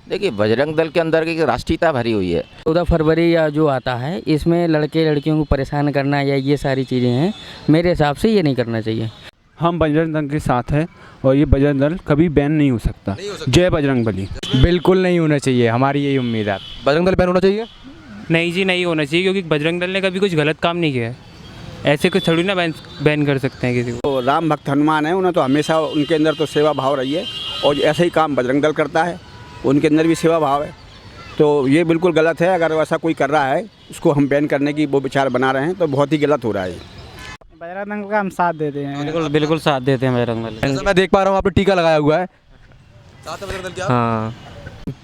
देखिए, बजरंग दल के अंदर की राष्ट्रीयता भरी हुई है। 14 फरवरी या जो आता है इसमें लड़के लड़कियों को परेशान करना या ये सारी चीज़ें हैं, मेरे हिसाब से ये नहीं करना चाहिए। हम बजरंग दल के साथ हैं और ये बजरंग दल कभी बैन नहीं हो सकता। जय बजरंग बली। बिल्कुल नहीं होना चाहिए, हमारी यही उम्मीद है। बजरंग दल बैन होना चाहिए? नहीं जी, नहीं होना चाहिए, क्योंकि बजरंग दल ने कभी कुछ गलत काम नहीं किया है। ऐसे कुछ थोड़ी ना बैन कर सकते हैं किसी को। तो राम भक्त हनुमान है, उन्हें तो हमेशा उनके अंदर तो सेवा भाव रही है और ऐसे ही काम बजरंग दल करता है, उनके अंदर भी सेवा भाव है। तो ये बिल्कुल गलत है। अगर ऐसा कोई कर रहा है उसको हम बैन करने की वो विचार बना रहे हैं तो बहुत ही गलत हो रहा है। बजरंग दल का हम साथ देते हैं। बिल्कुल बिल्कुल साथ देते हैं बजरंग दल। जैसा मैं देख पा रहा हूँ आपने टीका लगाया हुआ है, साथ में बजरंग दल क्या? हाँ,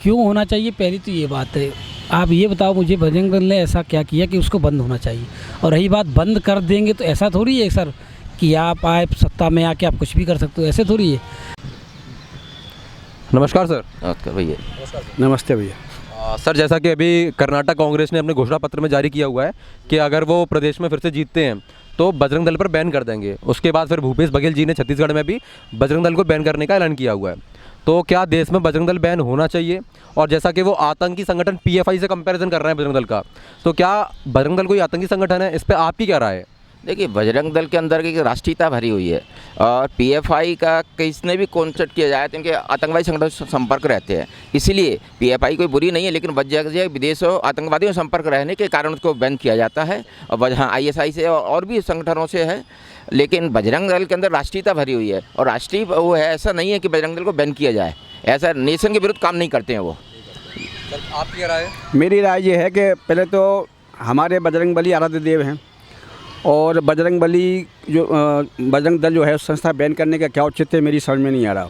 क्यों होना चाहिए, पहली तो ये बात है। आप ये बताओ मुझे, बजरंग दल ने ऐसा क्या किया कि उसको बंद होना चाहिए? और रही बात बंद कर देंगे तो ऐसा थोड़ी है सर कि आप आए सत्ता में आके आप कुछ भी कर सकते हो, ऐसे थोड़ी है। नमस्कार सर। नमस्कार भैया। नमस्ते भैया। सर, जैसा कि अभी कर्नाटक कांग्रेस ने अपने घोषणा पत्र में जारी किया हुआ है कि अगर वो प्रदेश में फिर से जीतते हैं तो बजरंग दल पर बैन कर देंगे। उसके बाद फिर भूपेश बघेल जी ने छत्तीसगढ़ में भी बजरंग दल को बैन करने का ऐलान किया हुआ है। तो क्या देश में बजरंग दल बैन होना चाहिए? और जैसा कि वो आतंकी संगठन पीएफआई से कंपैरिजन कर रहे हैं बजरंग दल का, तो क्या बजरंग दल कोई आतंकी संगठन है? इस पर आपकी क्या राय है? देखिए, बजरंग दल के अंदर की राष्ट्रीयता भरी हुई है और पीएफआई का किसने भी कॉन्सेप्ट किया जाए तो इनके आतंकवादी संगठन से संपर्क रहते हैं। इसीलिए पीएफआई कोई बुरी नहीं है, लेकिन वजह विदेशों आतंकवादियों से संपर्क रहने के कारण उसको बैन किया जाता है। और वजह आईएसआई से और भी संगठनों से है, लेकिन बजरंग दल के अंदर राष्ट्रीयता भरी हुई है। और राष्ट्रीय वो है, ऐसा नहीं है कि बजरंग दल को बैन किया जाए, ऐसा नेशन के विरुद्ध काम नहीं करते हैं वो। आपकी क्या राय है? मेरी राय ये है कि पहले तो हमारे बजरंग बली आराध्य देव हैं और बजरंग बली जो बजरंग दल जो है उस संस्था बैन करने का क्या औचित्य मेरी समझ में नहीं आ रहा।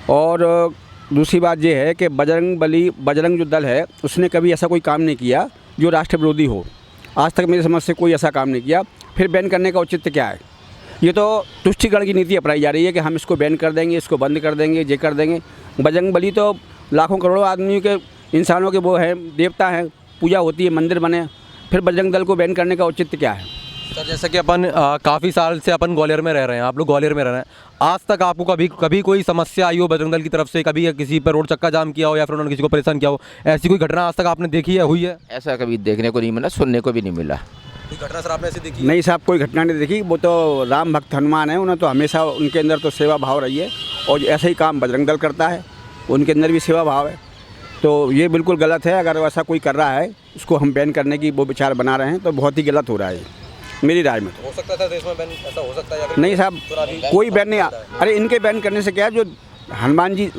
और दूसरी बात ये है कि बजरंग जो दल है उसने कभी ऐसा कोई काम नहीं किया जो राष्ट्र विरोधी हो। आज तक मेरी समझ से कोई ऐसा काम नहीं किया, फिर बैन करने का औचित्य क्या है? ये तो तुष्टिकरण की नीति अपनाई जा रही है कि हम इसको बैन कर देंगे, इसको बंद कर देंगे, ये कर देंगे। बजरंग बली तो लाखों करोड़ों आदमियों के, इंसानों के वो हैं, देवता हैं, पूजा होती है, मंदिर बने, फिर बजरंग दल को बैन करने का औचित्य क्या है? सर, जैसा कि अपन काफ़ी साल से अपन ग्वालियर में रह रहे हैं, आप लोग ग्वालियर में रह रहे हैं, आज तक आपको कभी कोई समस्या आई हो बजरंग दल की तरफ से? कभी किसी पर रोड चक्का जाम किया हो या फिर उन्होंने किसी को परेशान किया हो, ऐसी कोई घटना आज तक आपने देखी है, हुई है? ऐसा कभी देखने को नहीं मिला, सुनने को भी नहीं मिला। कोई घटना सर आपने ऐसी देखी? नहीं साहब, कोई घटना नहीं देखी। वो तो राम भक्त हनुमान है, उन्हें तो हमेशा उनके अंदर तो सेवा भाव रही है और ऐसे ही काम बजरंग दल करता है, उनके अंदर भी सेवा भाव है। तो ये बिल्कुल गलत है। अगर ऐसा कोई कर रहा है उसको हम बैन करने की वो विचार बना रहे हैं तो बहुत ही गलत हो रहा है मेरी राय में। हो सकता है देश में बैन ऐसा हो सकता है? नहीं साहब, कोई बैन नहीं। अरे इनके बैन करने से क्या है, जो हनुमान जी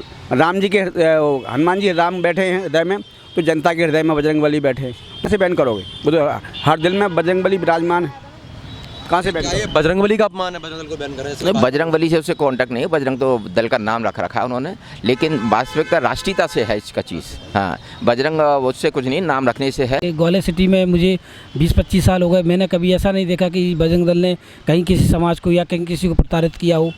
राम बैठे हैं हृदय में, तो जनता के हृदय में बजरंग बली बैठे हैं, कैसे बैन करोगे? वो तो हर दिल में बजरंग बली विराजमान है, कहाँ से बैन करोगे? बजरंग बली का अपमान है बजरंग दल को बैन करें? नहीं, बजरंग बली से उससे कांटेक्ट नहीं है, बजरंग तो दल का नाम रखा है उन्होंने, लेकिन वास्तविकता राष्ट्रीयता से है इसका चीज़। हाँ, बजरंग उससे कुछ नहीं, नाम रखने से है। ग्वालियर सिटी में मुझे 20-25 साल हो गए, मैंने कभी ऐसा नहीं देखा कि बजरंग दल ने कहीं किसी समाज को या कहीं किसी को प्रताड़ित किया हो,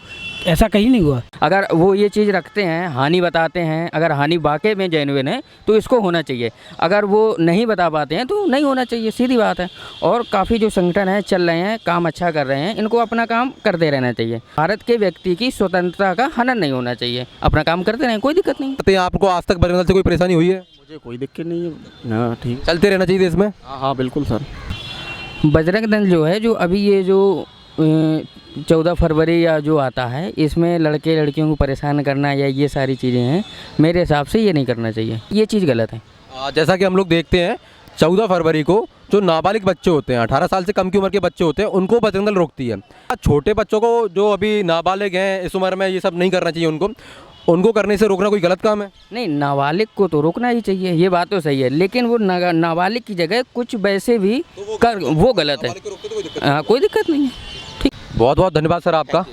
ऐसा कहीं नहीं हुआ। अगर वो ये चीज़ रखते हैं, हानि बताते हैं, अगर हानि वाकई में जेन्युइन है तो इसको होना चाहिए। अगर वो नहीं बता पाते हैं तो नहीं होना चाहिए, सीधी बात है। और काफ़ी जो संगठन हैं चल रहे हैं, काम अच्छा कर रहे हैं, इनको अपना काम करते रहना चाहिए। भारत के व्यक्ति की स्वतंत्रता का हनन नहीं होना चाहिए, अपना काम करते रहें, कोई दिक्कत नहीं। आपको आज तक बजरंग दल से कोई परेशानी हुई है? मुझे कोई दिक्कत नहीं है। हाँ ठीक, चलते रहना चाहिए देश में। हाँ बिल्कुल सर। बजरंग दल जो है, जो अभी ये जो 14 फरवरी या जो आता है इसमें लड़के लड़कियों को परेशान करना या ये सारी चीज़ें हैं, मेरे हिसाब से ये नहीं करना चाहिए, ये चीज़ गलत है। जैसा कि हम लोग देखते हैं 14 फरवरी को जो नाबालिग बच्चे होते हैं, 18 साल से कम की उम्र के बच्चे होते हैं, उनको बजरंग दल रोकती है। छोटे बच्चों को जो अभी नाबालिग हैं इस उम्र में, ये सब नहीं करना चाहिए उनको करने से रोकना कोई गलत काम है? नहीं, नाबालिग को तो रोकना ही चाहिए, ये बात तो सही है, लेकिन वो नाबालिग की जगह कुछ वैसे भी वो गलत है। हाँ, कोई दिक्कत नहीं है। ठीक, बहुत बहुत धन्यवाद सर आपका।